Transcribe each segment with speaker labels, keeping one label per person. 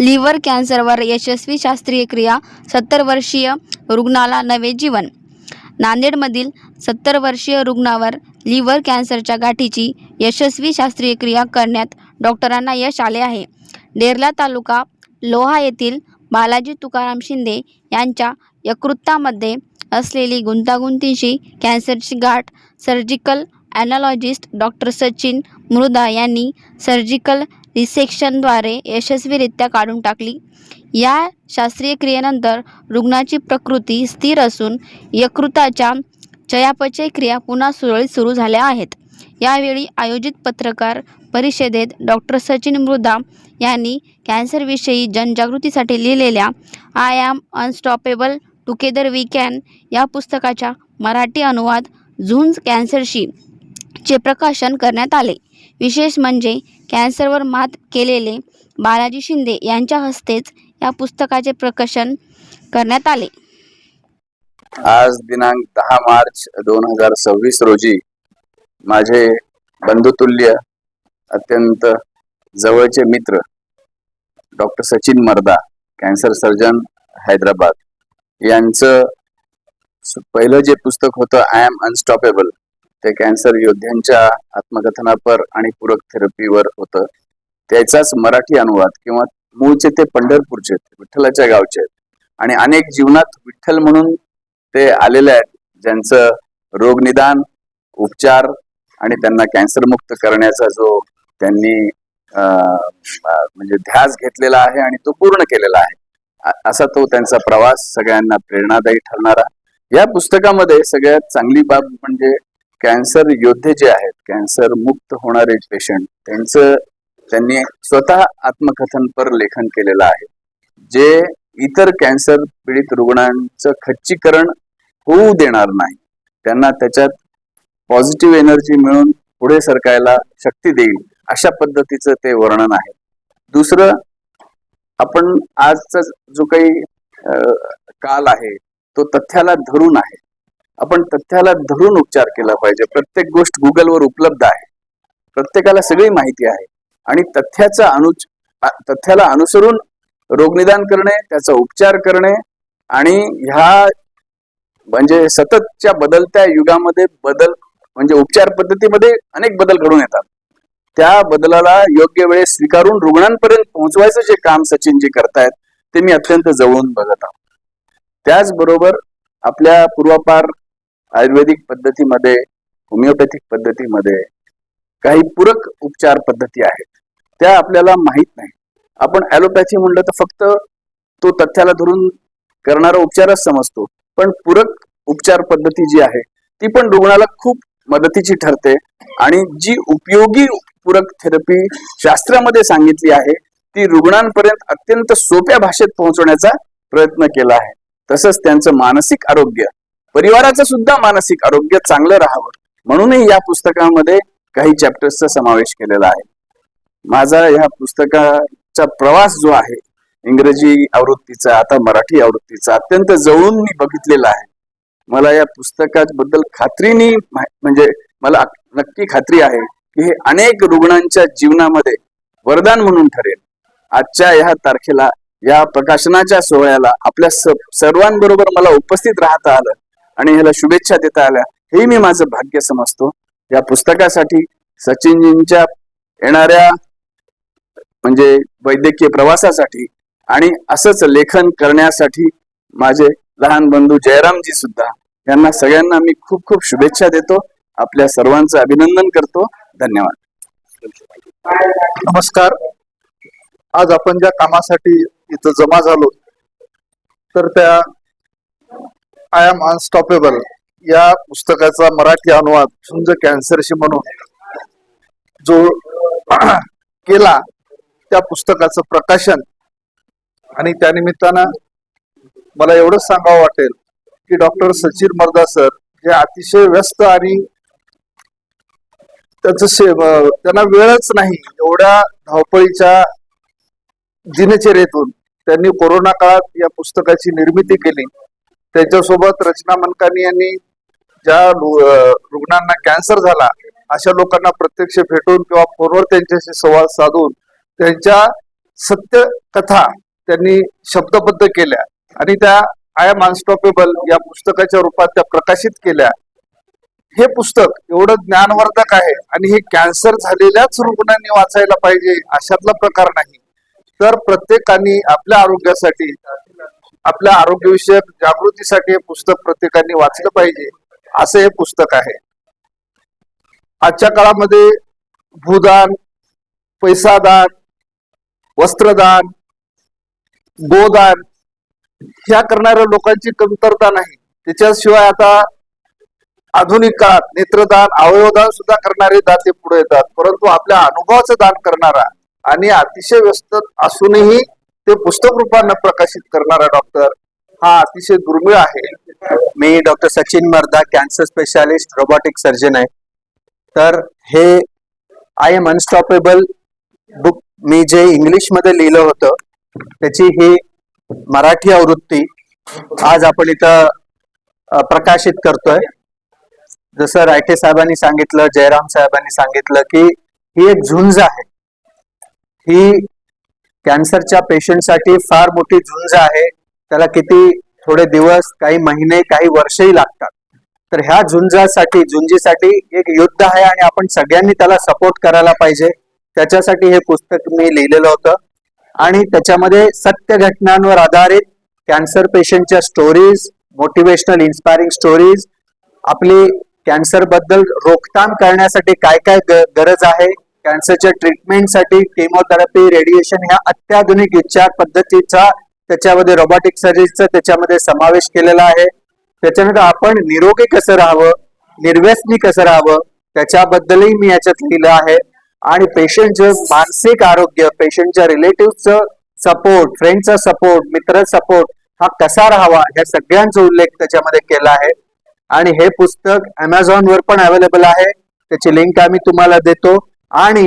Speaker 1: Liver कॅन्सरवर यशस्वी शास्त्रीय क्रिया, 70 वर्षीय रुग्णाला नवे जीवन. नांदेडमधील 70 वर्षीय रुग्णावर लिव्हर कॅन्सरच्या गाठीची यशस्वी शास्त्रीय क्रिया करण्यात डॉक्टरांना यश आले आहे. डेरला तालुका लोहा येथील बालाजी तुकाराम शिंदे यांच्या यकृतामध्ये असलेली गुंतागुंतीची कॅन्सरची गाठ सर्जिकल ॲनालॉजिस्ट डॉक्टर सचिन मृधा यांनी सर्जिकल रिसेक्शनद्वारे यशस्वीरित्या काढून टाकली. या शास्त्रीय क्रियेनंतर रुग्णाची प्रकृती स्थिर असून यकृताच्या चयापचय क्रिया पुन्हा सुरळीत सुरू झाल्या आहेत. यावेळी आयोजित पत्रकार परिषदेत डॉक्टर सचिन मृधा यांनी कॅन्सरविषयी जनजागृतीसाठी लिहिलेल्या I am unstoppable together we can या पुस्तकाचा मराठी अनुवाद झुंज कॅन्सरशी चे प्रकाशन करण्यात आले. विशेष म्हणजे कॅन्सरवर मात केलेले बालाजी शिंदे यांच्या हस्तेच या पुस्तकाचे प्रकाशन करण्यात आले.
Speaker 2: आज दिनांक 10 मार्च 2026 रोजी माझे बंधुतुल्य अत्यंत जवळचे मित्र डॉक्टर सचिन मर्दा, कॅन्सर सर्जन हैदराबाद यांचं पहिलं जे पुस्तक होतं आय एम अनस्टॉपेबल, ते कॅन्सर योद्ध्यांच्या आत्मकथनापर आणि पूरक थेरपीवर होतं. त्याचाच मराठी अनुवाद, किंवा मूळचे ते पंढरपूरचे विठ्ठलाच्या गावचे आहेत आणि अनेक जीवनात विठ्ठल म्हणून ते आलेले आहेत, ज्यांचं रोगनिदान, उपचार आणि त्यांना कॅन्सर मुक्त करण्याचा जो त्यांनी म्हणजे ध्यास घेतलेला आहे आणि तो पूर्ण केलेला आहे, असा तो त्यांचा प्रवास सगळ्यांना प्रेरणादायी ठरणारा. या पुस्तकामध्ये सगळ्यात चांगली बाब म्हणजे कॅन्सर योद्धे जे आहेत, कॅन्सर मुक्त होणारे पेशंट, त्यांनी स्वतः आत्मकथनपर लेखन केलेलं आहे, जे इतर कॅन्सर पीडित रुग्णांचं खच्चीकरण होऊ देणार नाही, त्यांना त्याच्यात पॉझिटिव्ह एनर्जी मिळून पुढे सरकायला शक्ती देईल, अशा पद्धतीचं ते वर्णन आहे. दुसरं, आपण आजचा जो काही काल आहे तो तथ्याला धरून आहे. आपण तथ्याला धरून उपचार केला पाहिजे. प्रत्येक गोष्ट गुगलवर उपलब्ध आहे, प्रत्येकाला सगळी माहिती आहे आणि तथ्याला अनुसरून रोगनिदान करणे, त्याचा उपचार करणे आणि ह्या म्हणजे सततच्या बदलत्या युगामध्ये म्हणजे उपचार पद्धतीमध्ये अनेक बदल घडून येतात. त्या बदलाला योग्य वेळेस स्वीकारून रुग्णांपर्यंत पोहोचवायचं जे काम सचिनजी करतायत ते मी अत्यंत जवळून बघत आहोत. त्याचबरोबर आपल्या पूर्वापार आयुर्वेदिक पद्धतीमध्ये, होमिओपॅथिक पद्धतीमध्ये काही पूरक उपचार पद्धती आहेत, त्या आपल्याला माहीत नाही. आपण ॲलोपॅथी म्हणलं तर फक्त तो तथ्याला धरून करणारा उपचारच समजतो, पण पूरक उपचार पद्धती जी आहे ती पण रुग्णाला खूप मदतीची ठरते आणि जी उपयोगी पूरक थेरपी शास्त्रामध्ये सांगितली आहे ती रुग्णांपर्यंत अत्यंत सोप्या भाषेत पोहोचवण्याचा प्रयत्न केला आहे. तसंच त्यांचं मानसिक आरोग्य, परिवाराचं सुद्धा मानसिक आरोग्य चांगलं राहावं म्हणूनही या पुस्तकामध्ये काही चॅप्टर्सचा समावेश केलेला आहे. माझा ह्या पुस्तकाचा प्रवास जो आहे, इंग्रजी आवृत्तीचा, आता मराठी आवृत्तीचा, अत्यंत जवळून मी बघितलेला आहे. मला या पुस्तकाबद्दल खात्रीने, म्हणजे मला नक्की खात्री आहे की हे अनेक रुग्णांच्या जीवनामध्ये वरदान म्हणून ठरेल. आजच्या ह्या तारखेला, या प्रकाशनाच्या सोहळ्याला आपल्या सर्वांबरोबर मला उपस्थित राहता आलं आणि ह्याला शुभेच्छा देता आल्या, हे मी माझं भाग्य समजतो. या पुस्तकासाठी, सचिनजींच्या येणाऱ्या म्हणजे वैद्यकीय प्रवासासाठी आणि असंच लेखन करण्यासाठी माझे लहान बंधू जयरामजी सुद्धा, यांना सगळ्यांना मी खूप खूप शुभेच्छा देतो. आपल्या सर्वांचं अभिनंदन करतो. धन्यवाद.
Speaker 3: नमस्कार. आज आपण ज्या कामासाठी इथं जमा झालो, तर त्या आय एम अनस्टॉपेबल या पुस्तकाचा मराठी अनुवाद झुंज कॅन्सरशी म्हणून जो केला, त्या पुस्तकाचं प्रकाशन, आणि त्यानिमित्तानं मला एवढंच सांगावं वाटेल की डॉक्टर सचिन मर्दा सर हे अतिशय व्यस्त आणि त्यांना वेळच नाही, एवढ्या धावपळीच्या दिनचर्येतून त्यांनी कोरोना काळात या पुस्तकाची निर्मिती केली. त्यांच्यासोबत रचना मनकानी यांनी ज्या रुग्णांना कॅन्सर झाला अशा लोकांना प्रत्यक्ष भेटून किंवा फोनवर त्यांच्याशी संवाद साधून त्यांच्या सत्य कथा त्यांनी शब्दबद्ध केल्या आणि त्या आय एम अनस्टॉपेबल या पुस्तकाच्या रूपात त्या प्रकाशित केल्या. हे पुस्तक एवढं ज्ञानवर्धक आहे आणि हे कॅन्सर झालेल्याच रुग्णांनी वाचायला पाहिजे अशातला प्रकार नाही, तर प्रत्येकाने आपल्या आरोग्यासाठी, आपल्या आरोग्यविषयक जागृतीसाठी हे पुस्तक प्रत्येकाने वाचलं पाहिजे असं हे पुस्तक आहे. आजच्या काळामध्ये भूदान, पैसादान, वस्त्रदान, गोदान ह्या करणाऱ्या लोकांची कमतरता नाही. त्याच्याशिवाय आता आधुनिक काळात नेत्रदान, अवयवदान सुद्धा करणारे दाते पुढे येतात, परंतु आपल्या अनुभवाचं दान करणारा आणि अतिशय व्यस्त असूनही ते पुस्तक रूपानं प्रकाशित करणारा डॉक्टर हा अतिशय दुर्मिळ आहे.
Speaker 4: मी डॉक्टर सचिन मर्दा, कॅन्सर स्पेशालिस्ट, रोबोटिक सर्जन आहे. तर हे आय एम अनस्टॉपेबल बुक मी जे इंग्लिश मध्ये लिहिलं होतं त्याची ही मराठी आवृत्ती आज आपण इथं प्रकाशित करतोय. जसं रायटे साहेबांनी सांगितलं, जयराम साहेबांनी सांगितलं की ही एक झुंज आहे. ही कॅन्सरच्या पेशंटसाठी फार मोठी झुंज आहे. त्याला किती थोडे दिवस, काही महिने, काही वर्षही लागतात. तर ह्या झुंजीसाठी एक युद्ध आहे आणि आपण सगळ्यांनी त्याला सपोर्ट करायला पाहिजे. त्याच्यासाठी हे पुस्तक मी लिहिलेलं होतं आणि त्याच्यामध्ये सत्य घटनांवर आधारित कॅन्सर पेशंटच्या स्टोरीज, मोटिवेशनल इन्स्पायरिंग स्टोरीज, आपली कॅन्सर बद्दल रोकथाम करण्यासाठी काय काय गरज आहे, कॅन्सरच्या ट्रीटमेंटसाठी केमोथेरपी, रेडिएशन ह्या अत्याधुनिक उपचार पद्धतीचा त्याच्यामध्ये रोबोटिक सर्जरीचा त्याच्यामध्ये समावेश केलेला आहे. त्याच्यानंतर आपण निरोगी कसं राहावं, निर्व्यसनी कसं राहावं त्याच्याबद्दलही मी याच्यात लिहिलं आहे. आणि पेशंटचं मानसिक आरोग्य, पेशंटच्या रिलेटिव्हचं सपोर्ट, फ्रेंडचा सपोर्ट, मित्र सपोर्ट हा कसा राहावा या सगळ्यांचा उल्लेख त्याच्यामध्ये केला आहे. आणि हे पुस्तक Amazon वर पण अवेलेबल आहे. त्याची लिंक आम्ही तुम्हाला देतो. आणि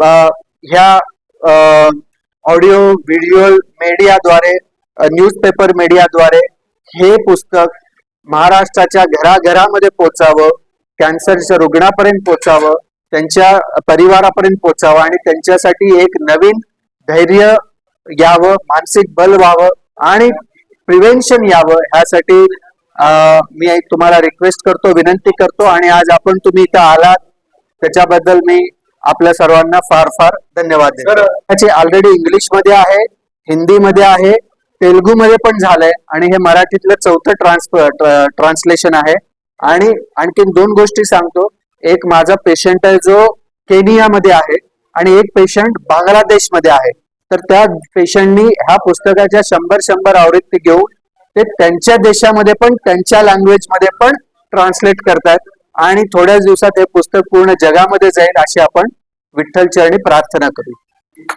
Speaker 4: ह्या ऑडिओ व्हिडिओ मीडियाद्वारे, न्यूजपेपर मीडियाद्वारे हे पुस्तक महाराष्ट्राच्या घराघरामध्ये पोचावं, कॅन्सरच्या रुग्णापर्यंत पोचावं, त्यांच्या परिवारापर्यंत पोचावं आणि त्यांच्यासाठी एक नवीन धैर्य यावं, मानसिक बल व्हावं आणि प्रिव्हेन्शन यावं ह्यासाठी मी तुम्हाला रिक्वेस्ट करतो, विनंती करतो. आणि आज आपण तुम्ही इथं आलात त्याच्याबद्दल मी आपल्या सर्वांना फार फार धन्यवाद देतो. त्याचे ऑलरेडी इंग्लिश मध्ये आहे, हिंदी मध्ये आहे, तेलुगू मध्ये पण झालंय आणि हे मराठीतलं चौथं ट्रान्सलेशन आहे. आणि आणखीन 2 गोष्टी सांगतो. एक माझा पेशंट आहे जो केनियामध्ये आहे आणि एक पेशंट बांगलादेश मध्ये आहे. तर त्या पेशंटनी ह्या पुस्तकाच्या 100 आवृत्ती घेऊन ते त्यांच्या देशामध्ये पण, त्यांच्या लँग्वेज मध्ये पण ट्रान्सलेट करतात आणि थोड्याच दिवसात हे पुस्तक पूर्ण जगामध्ये जाईल अशी आपण विठ्ठल चरणी प्रार्थना करू.